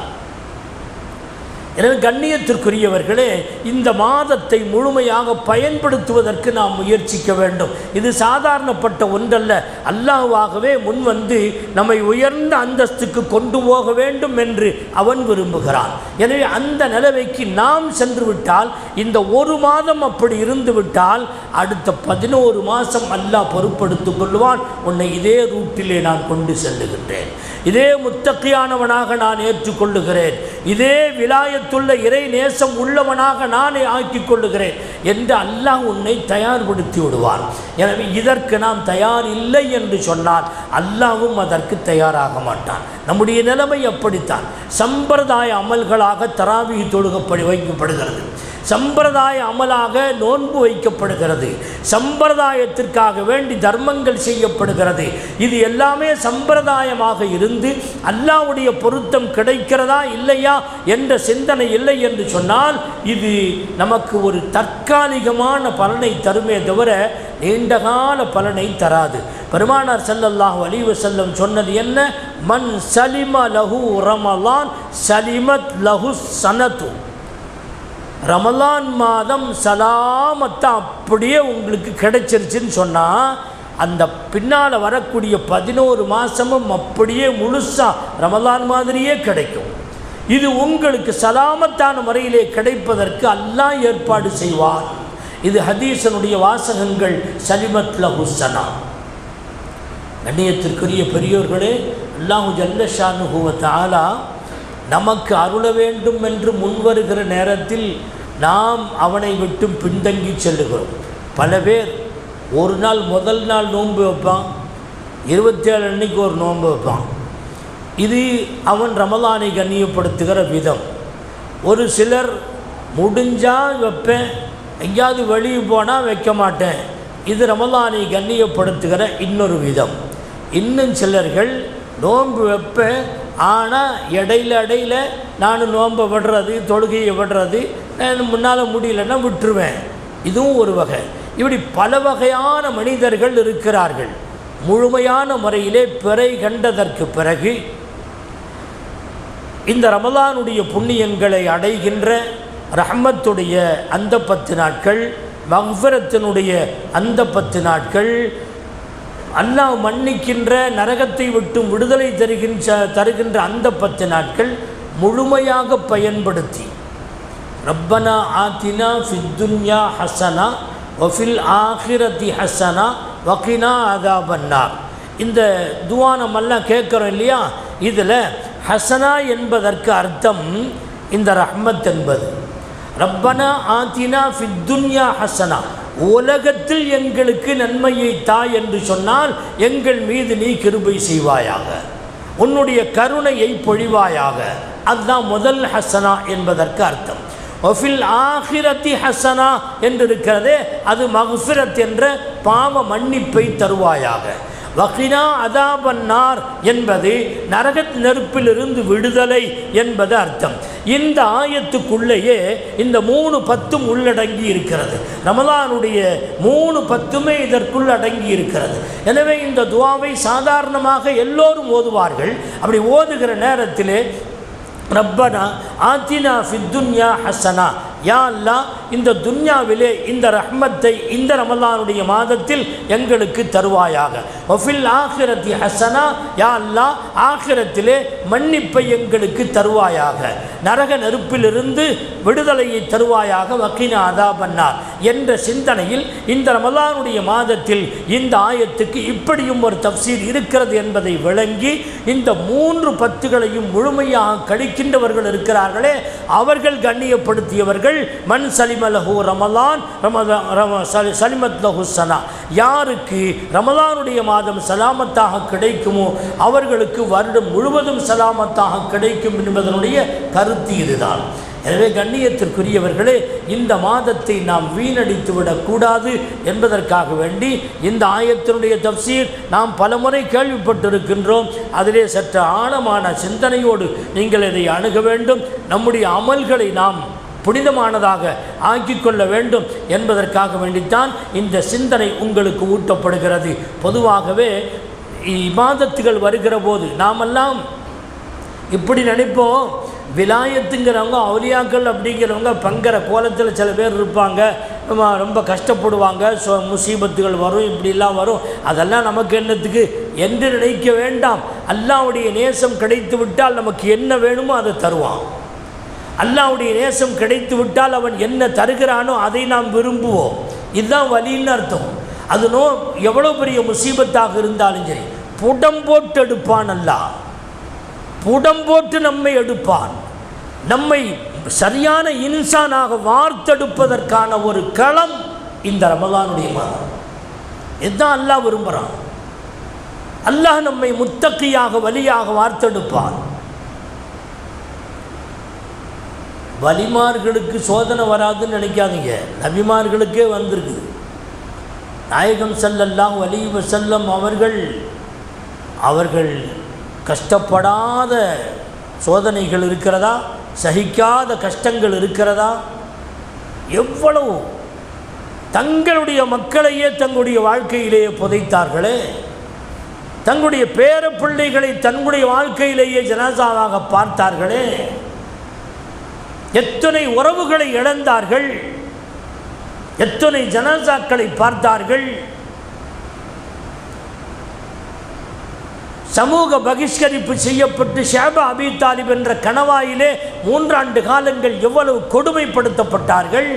Speaker 1: எனவே கண்ணியத்திற்குரியவர்களே, இந்த மாதத்தை முழுமையாக பயன்படுத்துவதற்கு நாம் முயற்சிக்க வேண்டும். இது சாதாரணப்பட்ட ஒன்றல்ல. அல்லாஹ்வாகவே முன்வந்து நம்மை உயர்ந்த அந்தஸ்துக்கு கொண்டு போக வேண்டும் என்று அவன் விரும்புகிறான். எனவே அந்த நிலைமைக்கு நாம் சென்று விட்டால், இந்த ஒரு மாதம் அப்படி இருந்து விட்டால், அடுத்த 11 மாதம் அல்லாஹ் பொறுப்படுத்திக் கொள்வான். உன்னை இதே ரூட்டிலே நான் கொண்டு செல்லுகின்றேன், இதே முத்தகியானவனாக நான் ஏற்றுக்கொள்ளுகிறேன், இதே விலாயத்துள்ள இறை நேசம் உள்ளவனாக நானே ஆக்கிக் கொள்ளுகிறேன் என்று அல்லாஹ் உன்னை தயார்படுத்தி விடுவான். எனவே இதற்கு நாம் தயார் இல்லை என்று சொன்னால் அல்லாஹ்வும் அதற்கு தயாராக மாட்டான். நம்முடைய நிலைமை அப்படித்தான். சம்பிரதாய அமல்களாக தராவீஹ் தொழுகப்படி வைக்கப்படுகிறது, சம்பிரதாய அமலாக நோன்பு வைக்கப்படுகிறது, சம்பிரதாயத்திற்காக வேண்டி தர்மங்கள் செய்யப்படுகிறது. இது எல்லாமே சம்பிரதாயமாக இருந்து அல்லாஹ்வுடைய பொருத்தம் கிடைக்கிறதா இல்லையா என்ற சிந்தனை இல்லை என்று சொன்னால் இது நமக்கு ஒரு தற்காலிகமான பலனை தருமே தவிர நீண்டகால பலனை தராது. பெருமானார் ஸல்லல்லாஹு அலைஹி வஸல்லம் சொன்னது என்ன? மன் சலிம லஹு ரமலான் சலிமத் லஹு சனது. ரமலான் மாதம் சலாமத்தை அப்படியே உங்களுக்கு கிடைச்சிருச்சுன்னு சொன்னால், அந்த பின்னால் வரக்கூடிய 11 மாதமும் அப்படியே முழுசாக ரமலான் மாதிரியே கிடைக்கும். இது உங்களுக்கு சலாமத்தான முறையிலே கிடைப்பதற்கு அல்லாஹ் ஏற்பாடு செய்வார். இது ஹதீஸனுடைய வாசகங்கள். சலிமத் லஹு ஸனா. கண்ணியத்திற்குரிய பெரியோர்களே, அல்லாஹு ஜல்ல ஷானுஹு வ தஆலா நமக்கு அருள வேண்டும் என்று முன்வருகிற நேரத்தில் நாம் அவனை விட்டு பின்தங்கி செல்லுகிறோம். பல பேர் ஒரு நாள் முதல் நாள் நோன்பு வைப்பான், 27 அன்னைக்கு ஒரு நோன்பு வைப்பான். இது அவன் ரமலானை கண்ணியப்படுத்துகிற விதம். ஒரு சிலர் முடிஞ்சால் வைப்பேன், எங்கேயாவது வெளியே போனால் வைக்க மாட்டேன். இது ரமலானை கண்ணியப்படுத்துகிற இன்னொரு விதம். இன்னும் சிலர்கள் நோன்பு வைப்பேன், ஆனால் இடையில நான் நோன்பை விடுறது, தொழுகையை விடுறது, முன்னால் முடியலன்னா விட்டுருவேன். இதுவும் ஒரு வகை. இப்படி பல வகையான மனிதர்கள் இருக்கிறார்கள். முழுமையான முறையிலே பிறை கண்டதற்கு பிறகு இந்த ரமலானுடைய புண்ணியங்களை அடைகின்ற ரஹ்மத்துடைய அந்த 10 நாட்கள், மக்ஃபிரத்தினுடைய அந்த 10 நாட்கள், அல்லாஹ் மன்னிக்கின்ற நரகத்தை விட்டு விடுதலை தருகின்ற அந்த 10 நாட்கள் முழுமையாக பயன்படுத்தி, ரப்பனா ஆத்தினா ஃபித் துன்யா ஹஸனா வஃபில் ஆஹிரதி ஹஸனா வகினா அதாபன்னார், இந்த துஆ நம்மெல்லாம் கேட்குறோம் இல்லையா? இதில் ஹஸனா என்பதற்கு அர்த்தம் இந்த ரஹ்மத் என்பது. ரப்பனா ஆத்தினா ஃபித் துன்யா ஹஸனா, உலகத்தில் எங்களுக்கு நன்மையை தா என்று சொன்னால் எங்கள் மீது நீ கிருபை செய்வாயாக, உன்னுடைய கருணையை பொழிவாயாக. அதுதான் முதல் ஹசனா என்பதற்கு அர்த்தம். ஒஃபில் ஆஹிரத்தி ஹசனா என்று இருக்கிறதே, அது மக்ஃபிரத் என்ற பாவ மன்னிப்பை தருவாயாக. வகினா அதாபன்னார் என்பது நரகத் நெருப்பிலிருந்து விடுதலை என்பது அர்த்தம். இந்த ஆயத்துக்குள்ளேயே இந்த 3 10 உள்ளடங்கி இருக்கிறது. ரமலானுடைய 3 10 இதற்குள் அடங்கி இருக்கிறது. எனவே இந்த துஆவை சாதாரணமாக எல்லோரும் ஓதுவார்கள். அப்படி ஓதுகிற நேரத்திலே ரப்பனா ஆத்தினா ஃபித் துன்யா ஹஸனா, யா அல்லாஹ் இந்த துன்யாவிலே இந்த ரஹ்மத்தை இந்த ரமலானுடைய மாதத்தில் எங்களுக்கு தருவாயாக. வஃபில் ஆகிரத்தி ஹசனா, யா அல்லாஹ் ஆகிரத்திலே மன்னிப்பை எங்களுக்கு தருவாயாக, நரக நெருப்பிலிருந்து விடுதலையை தருவாயாக, வக்கீனா அதாபன்னார் என்ற சிந்தனையில் இந்த ரமலானுடைய மாதத்தில் இந்த ஆயத்துக்கு இப்படியும் ஒரு தஃசீர் இருக்கிறது என்பதை விளங்கி இந்த 3 பத்துகளையும் முழுமையாக கழிக்கின்றவர்கள் இருக்கிறார்களே, அவர்கள் கண்ணியப்படுத்தியவர்கள். மன் சலிமலஹு ரமலான் சலிமத் லஹு சனா, யாருக்கு ரமலானுடைய மாதம் சலாமத்தாக கிடைக்குமோ அவர்களுக்கு வருடம் முழுவதும் சலாமத்தாக கிடைக்கும் என்பதனுடைய கருத்து இதுதான். எனவே கண்ணியத்திற்குரியவர்களே, இந்த மாதத்தை நாம் வீணடித்து விடக்கூடாது என்பதற்காக வேண்டி இந்த ஆயத்தினுடைய தஃசீர் நாம் பலமுறை கேள்விப்பட்டிருக்கின்றோம். அதிலே சற்று ஆழமான சிந்தனையோடு நீங்கள் இதை அணுக வேண்டும். நம்முடைய அமல்களை நாம் புனிதமானதாக ஆக்கிக்கொள்ள வேண்டும் என்பதற்காக வேண்டித்தான் இந்த சிந்தனை உங்களுக்கு ஊட்டப்படுகிறது. பொதுவாகவே இபாதத்துகள் வருகிற போது நாமெல்லாம் இப்படி நினைப்போம், விலாயத்துங்கிறவங்க அவுலியாக்கள் அப்படிங்கிறவங்க பங்கிற கோலத்தில் சில பேர் இருப்பாங்க, ரொம்ப கஷ்டப்படுவாங்க, முசீபத்துகள் வரும், இப்படிலாம் வரும், அதெல்லாம் நமக்கு என்னத்துக்கு என்று நினைக்க வேண்டாம். அல்லாஹ்வுடைய நேசம் கிடைத்து விட்டால் நமக்கு என்ன வேணுமோ அதை தருவான். அல்லாஹ்வுடைய நேசம் கிடைத்து விட்டால் அவன் என்ன தருகிறானோ அதை நாம் விரும்புவோம். இதுதான் வலின்னு அர்த்தம். அது எவ்வளோ பெரிய முசீபத்தாக இருந்தாலும் சரி புடம் போட்டு எடுப்பான். அல்லாஹ் புடம் போட்டு நம்மை எடுப்பான். நம்மை சரியான இன்சானாக வார்த்தெடுப்பதற்கான ஒரு களம் இந்த ரமலானுடைய மாதம். இதுதான் அல்லாஹ் விரும்புகிறான். அல்லாஹ் நம்மை முத்தக்கியாக வலியாக வார்த்தெடுப்பான். வலிமார்களுக்கு சோதனை வராதுன்னு நினைக்காதீங்க, நபிமார்களுக்கே வந்திருக்குது. நாயகம் ஸல்லல்லாஹு அலைஹி வஸல்லம் அவர்கள் கஷ்டப்படாத சோதனைகள் இருக்கிறதா, சகிக்காத கஷ்டங்கள் இருக்கிறதா? எவ்வளவு தங்களுடைய மக்களையே தங்களுடைய வாழ்க்கையிலேயே புதைத்தார்களே, தங்களுடைய பேர பிள்ளைகளை தங்களுடைய வாழ்க்கையிலேயே ஜனாசாவாக பார்த்தார்களே, எத்தனை உறவுகளை இழந்தார்கள், எத்தனை ஜனாசாக்களை பார்த்தார்கள். சமூக பகிஷ்கரிப்பு செய்யப்பட்டு ஷேபா அபி தாலிப் என்ற கணவாயிலே 3 ஆண்டு காலங்கள் எவ்வளவு கொடுமைப்படுத்தப்பட்டார்கள்.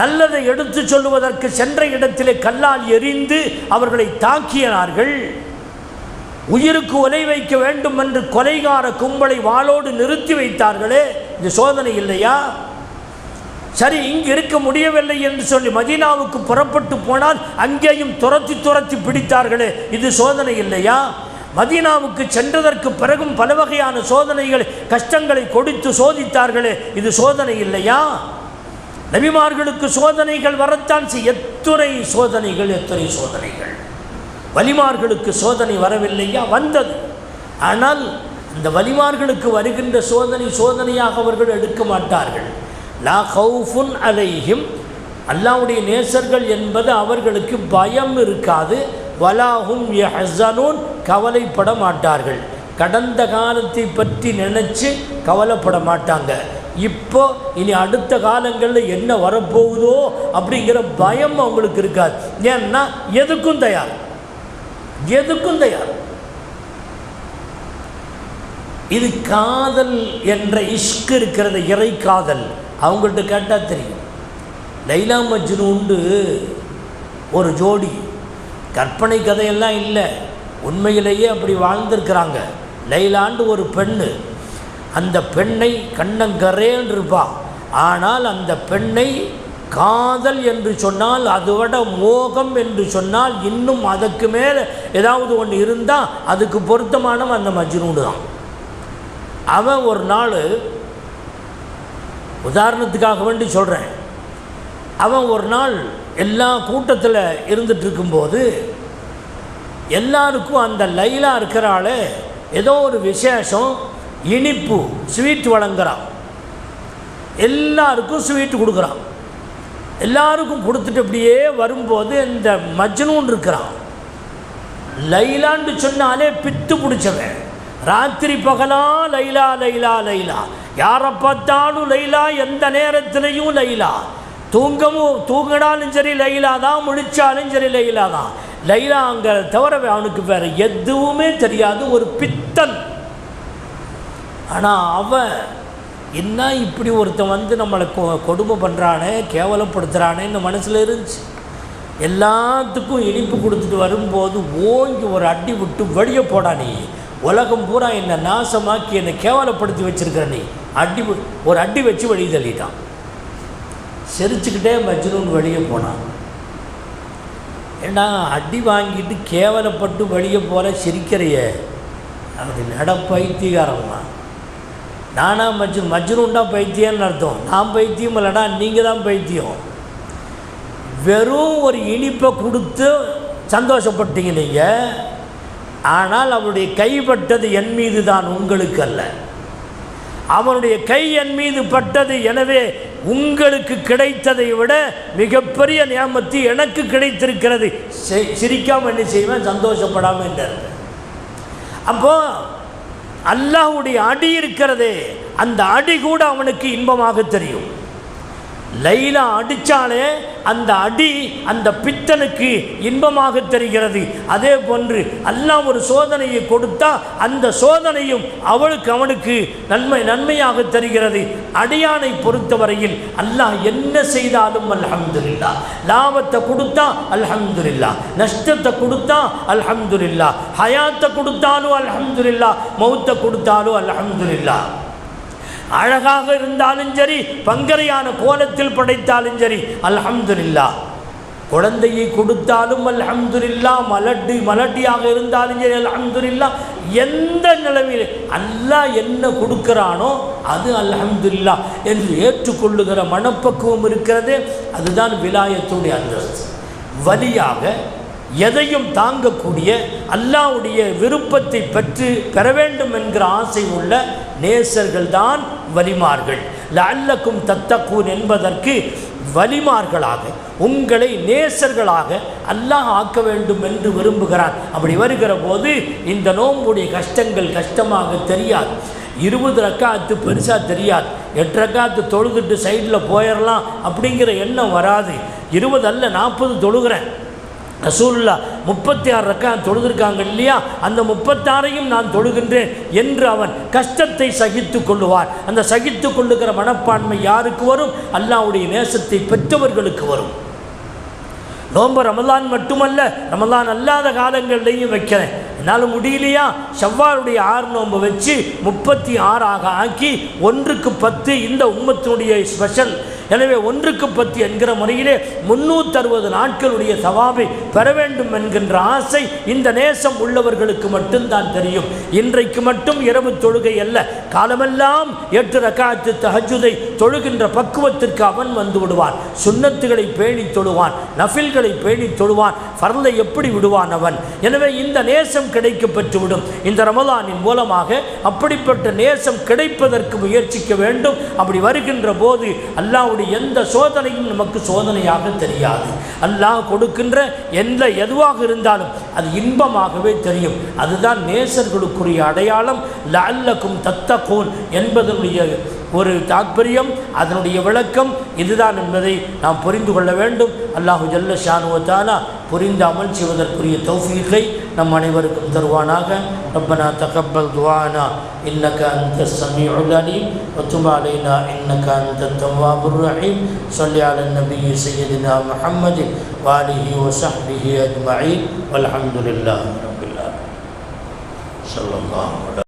Speaker 1: நல்லதை எடுத்து சொல்லுவதற்கு சென்ற இடத்திலே கல்லால் எறிந்து அவர்களை தாக்கினார்கள். உயிருக்கு ஒலை வைக்க வேண்டும் என்று கொலைகார கும்பலை வாளோடு நிறுத்தி வைத்தார்களே, இது சோதனை இல்லையா? சரி, இங்கு இருக்க முடியவில்லை என்று சொல்லி மதீனாவுக்கு புறப்பட்டு போனால் அங்கேயும் துரத்தி பிடித்தார்களே, இது சோதனை இல்லையா? மதீனாவுக்கு சென்றதற்கு பிறகும் பல வகையான சோதனைகள் கஷ்டங்களை கொடுத்து சோதித்தார்களே, இது சோதனை இல்லையா? நபிமார்களுக்கு சோதனைகள் வரத்தான் எத்தனை சோதனைகள். வலிமார்களுக்கு சோதனை வரவில்லையா? வந்தது. ஆனால் இந்த வலிமார்களுக்கு வருகின்ற சோதனையாக அவர்கள் எடுக்க மாட்டார்கள். லா ஹவுஃபுன் அலைஹிம், அல்லாஹ்வுடைய நேசர்கள் என்பது அவர்களுக்கு பயம் இருக்காது. வலாஹும் யஹ்ஸனூன், கவலைப்பட மாட்டார்கள். கடந்த காலத்தை பற்றி நினச்சி கவலைப்பட மாட்டாங்க. இப்போ இனி அடுத்த காலங்களில் என்ன வரப்போகுதோ அப்படிங்கிற பயம் அவங்களுக்கு இருக்காது. ஏன்னா எதுக்கும் தயார். இது காதல் என்ற இஷ்க் இருக்கிறது, இறை காதல். அவங்கள்ட்ட கேட்டால் தெரியும். லைலா மஜ்னூண்டு ஒரு ஜோடி, கற்பனை கதையெல்லாம் இல்லை, உண்மையிலேயே அப்படி வாழ்ந்திருக்கிறாங்க. லைலாண்டு ஒரு பெண்ணு, அந்த பெண்ணை கண்ணங்கரேன்னு இருப்பாள். ஆனால் அந்த பெண்ணை காதல் என்று சொன்னால், அதுவிட மோகம் என்று சொன்னால், இன்னும் அதுக்கு மேலே ஏதாவது ஒன்று இருந்தால் அதுக்கு பொருத்தமானவன் அந்த மஜ்னூன் தான். அவன் ஒரு நாள், உதாரணத்துக்காக வேண்டி சொல்கிறேன், அவன் ஒரு நாள் எல்லா கூட்டத்தில் இருந்துட்டு இருக்கும்போது எல்லாருக்கும் அந்த லைலா இருக்கிறாளே ஏதோ ஒரு விசேஷம், இனிப்பு ஸ்வீட் வழங்குறான். எல்லாருக்கும் ஸ்வீட் கொடுக்குறான். எல்லாருக்கும் கொடுத்துட்டு அப்படியே வரும்போது இந்த மஜ்னூன் இருக்கிறான். லைலான்னு சொன்னாலே பித்து பிடிச்சவன், ராத்திரி பகலா லைலா லைலா லைலா, யாரை பார்த்தாலும் லைலா, எந்த நேரத்திலையும் லைலா. தூங்கினாலும் சரி லைலா தான், முழிச்சாலும் சரி லைலா தான். லைலாங்கிற தவிர அவனுக்கு வேற எதுவுமே தெரியாது. ஒரு பித்தன். ஆனால் அவன் என்ன இப்படி ஒருத்தன் வந்து நம்மளை கொடுமை பண்ணுறானே, கேவலப்படுத்துகிறானேன்னு மனசில் இருந்துச்சு. எல்லாத்துக்கும் இனிப்பு கொடுத்துட்டு வரும்போது ஓங்கி ஒரு அடி விட்டு வெளியே போடா, நீ உலகம் பூரா என்னை நாசமாக்கி என்னை கேவலப்படுத்தி வச்சுருக்கிற, நீ ஒரு அடி வச்சு வெளியே தள்ளிட்டான். சிரிச்சுக்கிட்டே மஜ்னூன் வெளியே போனான். ஏன்னா அடி வாங்கிட்டு கேவலப்பட்டு வெளியே போகிற சிரிக்கிறையே, அப்படி நட பைத்தியகாரம்மா. நானா மஜ்னூன்டா பைத்தியம்னு அர்த்தம். நான் பைத்தியம் இல்லைடா, நீங்கள் தான் பைத்தியம். வெறும் ஒரு இனிப்பை கொடுத்து சந்தோஷப்பட்டீங்க நீங்கள். ஆனால் அவருடைய கைப்பட்டது என் மீது தான், உங்களுக்கு அல்ல. அவனுடைய கை என் மீது பட்டது, எனவே உங்களுக்கு கிடைத்ததை விட மிகப்பெரிய நியாமத்து எனக்கு கிடைத்திருக்கிறது. சிரிக்காமல் என்ன செய்வேன், சந்தோஷப்படாமல் என்ன. அப்போ அல்லாஹ்வுடைய அடி இருக்கிறதே, அந்த அடி கூட அவனுக்கு இன்பமாக தெரியும். லைலா அடித்தாலே அந்த அடி அந்த பித்தனுக்கு இன்பமாக தெரிகிறது. அதே போன்று அல்லாஹ் ஒரு சோதனையை கொடுத்தா அந்த சோதனையும் அவனுக்கு நன்மையாக தெரிகிறது. அடியானை பொறுத்தவரையில் அல்லாஹ் என்ன செய்தாலும் அல்ஹம்துலில்லாஹ். லாபத்தை கொடுத்தா அல்ஹம்துலில்லாஹ், நஷ்டத்தை கொடுத்தா அல்ஹம்துலில்லாஹ், ஹயாத்தை கொடுத்தாலும் அல்ஹம்துலில்லாஹ், மௌத்தை கொடுத்தாலும் அல்ஹம்துலில்லாஹ். அழகாக இருந்தாலும் சரி, பங்கரையான கோலத்தில் படைத்தாலும் சரி அல்ஹம்துலில்லாஹ். குழந்தையை கொடுத்தாலும் அல்ஹம்துலில்லாஹ், மலட்டியாக இருந்தாலும் சரி அல்ஹம்துலில்லாஹ். எந்த நிலையில் அல்லாஹ் என்ன கொடுக்கிறானோ அது அல்ஹம்துலில்லாஹ் என்று ஏற்றுக்கொள்ளுகிற மனப்பக்குவம் இருக்கிறது. அதுதான் விலாயத்துடைய அந்தஸ்து. வலியாக எதையும் தாங்கக்கூடிய, அல்லாஹ்வுடைய விருப்பத்தை பெற வேண்டும் என்கிற ஆசை உள்ள நேசர்கள் தான் வலிமார்கள். லஅல்லக்கும் தத்தக்கூன் என்பதற்கு வலிமார்களாக, உங்களை நேசர்களாக அல்லாஹ் ஆக்க வேண்டும் என்று விரும்புகிறான். அப்படி வருகிற போது இந்த நோம்புடைய கஷ்டங்கள் கஷ்டமாக தெரியாது. 20 ரக்காத்து பெருசாக தெரியாது. 8 ரக்காத்து தொழுதுட்டு சைடில் போயிடலாம் அப்படிங்கிற எண்ணம் வராது. 20 அல்ல 40 தொழுகிறேன். ரசூலுல்லாஹ் 36 ரக்காத் தொழுதிருக்காங்க இல்லையா, அந்த 36ஐயும் நான் தொழுகின்றேன் என்று அவன் கஷ்டத்தை சகித்து கொள்ளுவார். அந்த சகித்து கொள்ளுகிற மனப்பான்மை யாருக்கு வரும்? அல்லாஹ்வுடைய நேசத்தை பெற்றவர்களுக்கு வரும். நோன்பு ரமலான் மட்டுமல்ல, ரமலான் அல்லாத காலங்கள்லையும் வைக்கிறேன். என்னால் முடியலையா, ஷவ்வாலுடைய 6 நோன்பு வச்சு 36 ஆக்கி 1க்கு 10 இந்த உம்மத்தினுடைய ஸ்பெஷல். எனவே 1க்கு 10 என்கிற முறையிலே 360 நாட்களுடைய சவாபை பெற வேண்டும் என்கின்ற ஆசை இந்த நேசம் உள்ளவர்களுக்கு மட்டும்தான் தெரியும். இன்றைக்கு மட்டும் இரவு தொழுகை அல்ல, காலமெல்லாம் 8 ரக்காத்து தஹஜ்ஜுதை தொழுகின்ற பக்குவத்திற்கு அவன் வந்து விடுவான். சுன்னத்துகளை பேணி தொழுவான், நஃபில்களை பேணி தொழுவான், ஃபர்லை எப்படி விடுவான் அவன். எனவே இந்த நேசம் கிடைக்க பெற்றுவிடும். இந்த ரமலானின் மூலமாக அப்படிப்பட்ட நேசம் கிடைப்பதற்கு முயற்சிக்க வேண்டும். அப்படி வருகின்ற போது அல்லாஹ் எந்த சோதனையும் நமக்கு சோதனையாக தெரியாது. அல்லாஹ் கொடுக்கின்ற எதுவாக இருந்தாலும் அது இன்பமாகவே தெரியும். அதுதான் நேசர்களுக்குரிய அடையாளம். லஅல்லக்கும் தத்தகூன் என்பதனுடைய ஒரு தாற்பயம், அதனுடைய விளக்கம் இதுதான் என்பதை நாம் புரிந்து கொள்ள வேண்டும். அல்லாஹு ஜல்ல ஷானு வ தஆலா புரிந்து அமல் செய்வதற்குரிய தௌஃபீகை நம் அனைவருக்கும் தருவானாக. ரப்பனா தகப்பல் துஆனா இன்னக அன்தஸ் ஸமீஉல் அலீம் வ துப் அலைனா இன்னக அன்தத் தவ்வாபுர் ரஹீம். ஸல்லி அலன் நபிய்யி ஸய்யிதினா முஹம்மத் வ ஆலிஹி வ ஸஹ்பிஹி அஜ்மஈன் வல்ஹம்துலில்லாஹி ரப்பில் ஆலமீன். ஸல்லல்லாஹு